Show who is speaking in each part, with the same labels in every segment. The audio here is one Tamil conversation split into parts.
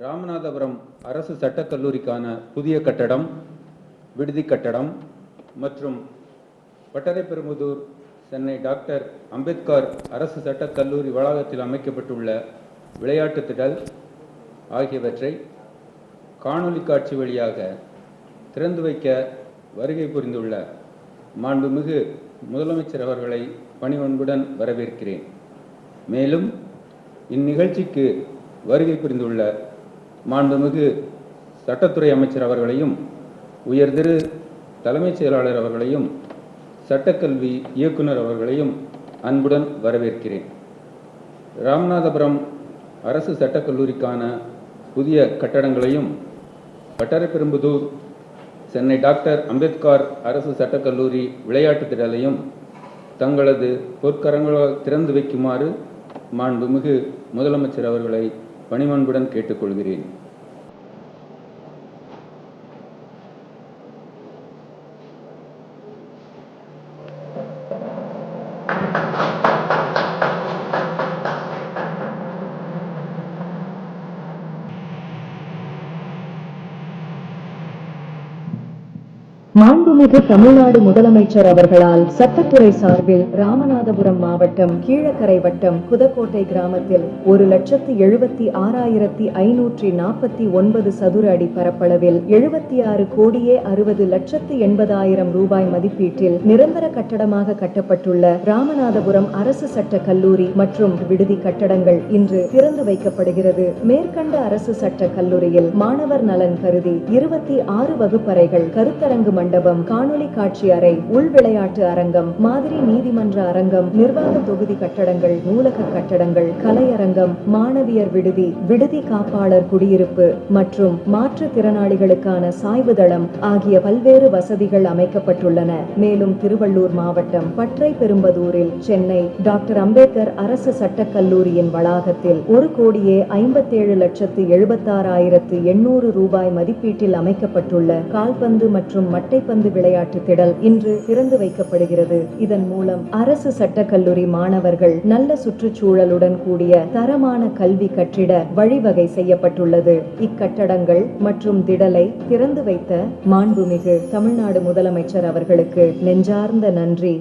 Speaker 1: ராமநாதபுரம் அரசு சட்டக் கல்லூரிக்கான புதிய கட்டடம், விடுதி கட்டடம் மற்றும் பட்டரைப்பெரும்புதூர் சென்னை டாக்டர் அம்பேத்கர் அரசு சட்டக் கல்லூரி வளாகத்தில் அமைக்கப்பட்டுள்ள விளையாட்டு திடல் ஆகியவற்றை காணொலி காட்சி வழியாக திறந்து வைக்க வருகை புரிந்துள்ள மாண்புமிகு முதலமைச்சர் அவர்களை பணிவன்புடன் வரவேற்கிறேன். மேலும் இந்நிகழ்ச்சிக்கு வருகை புரிந்துள்ள மாண்புமிகு சட்டத்துறை அமைச்சர் அவர்களையும், உயர்திரு தலைமைச் செயலாளர் அவர்களையும், சட்டக்கல்வி இயக்குனர் அவர்களையும் அன்புடன் வரவேற்கிறேன். ராமநாதபுரம் அரசு சட்டக் கல்லூரிக்கான புதிய கட்டடங்களையும் பட்டரைப்பெரும்புதூர் சென்னை டாக்டர் அம்பேத்கர் அரசு சட்டக் கல்லூரி விளையாட்டு திடலையும் தங்களது பொற்கரங்களால் திறந்து வைக்குமாறு மாண்புமிகு முதலமைச்சர் அவர்களை பணிவன்புடன் கேட்டுக்கொள்கிறேன்.
Speaker 2: மாண்புமிகு தமிழ்நாடு முதலமைச்சர் அவர்களால் சட்டத்துறை சார்பில் ராமநாதபுரம் மாவட்டம் கீழக்கரை வட்டம் புதக்கோட்டை கிராமத்தில் 1,76,549 சதுர அடி பரப்பளவில் 76,60,80,000 ரூபாய் மதிப்பீட்டில் நிரந்தர கட்டடமாக கட்டப்பட்டுள்ள ராமநாதபுரம் அரசு சட்ட கல்லூரி மற்றும் விடுதி கட்டடங்கள் இன்று திறந்து வைக்கப்படுகிறது. மேற்கண்ட அரசு சட்ட கல்லூரியில் மாணவர் நலன் கருதி 26 வகுப்பறைகள், கருத்தரங்கு மண்டபம், காணொலி காட்சி அறை, உள் விளையாட்டு அரங்கம், மாதிரி நீதிமன்ற அரங்கம், நிர்வாக தொகுதி கட்டடங்கள், நூலக கட்டடங்கள், கலையரங்கம், மாணவியர் விடுதி, விடுதி காப்பாளர் குடியிருப்பு மற்றும் மாற்றுத்திறனாளிகளுக்கான சாய்வுதளம் ஆகிய பல்வேறு வசதிகள் அமைக்கப்பட்டுள்ளன. மேலும் திருவள்ளூர் மாவட்டம் பட்டரைப்பெரும்புதூரில் சென்னை டாக்டர் அம்பேத்கர் அரசு சட்டக் கல்லூரியின் வளாகத்தில் 1,77,76,800 ரூபாய் மதிப்பீட்டில் அமைக்கப்பட்டுள்ள கால்பந்து மற்றும் மட்டைப்பந்து விளையாட்டு திடல் இன்று திறந்து வைக்கப்படுகிறது. இதன் மூலம் அரசு சட்டக் கல்லூரி மாணவர்கள் நல்ல சுற்றுச்சூழலுடன் கூடிய தரமான கல்வி கற்றிட வழிவகை செய்யப்பட்டுள்ளது. இக்கட்டடங்கள் மற்றும் திடலை திறந்து வைத்த மாண்புமிகு தமிழ்நாடு முதலமைச்சர் அவர்களுக்கு நெஞ்சார்ந்த நன்றி.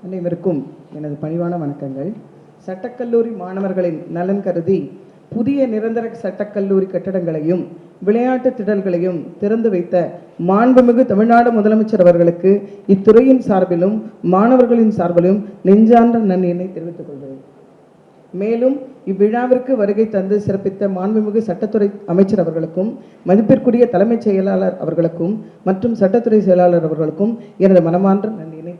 Speaker 3: அனைவருக்கும் எனது பணிவான வணக்கங்கள். சட்டக்கல்லூரி மாணவர்களின் நலன் கருதி புதிய நிரந்தர சட்டக்கல்லூரி கட்டடங்களையும் விளையாட்டு திடல்களையும் திறந்து வைத்த மாண்புமிகு தமிழ்நாடு முதலமைச்சர் அவர்களுக்கு இத்துறையின் சார்பிலும் மாணவர்களின் சார்பிலும் நெஞ்சார்ந்த நன்றியினை தெரிவித்துக் கொள்கிறேன். மேலும் இவ்விழாவிற்கு வருகை தந்து சிறப்பித்த மாண்புமிகு சட்டத்துறை அமைச்சர் அவர்களுக்கும், மதிப்பிற்குரிய தலைமைச் செயலாளர் அவர்களுக்கும் மற்றும் சட்டத்துறை செயலாளர் அவர்களுக்கும் எனது மனமார்ந்த நன்றியினை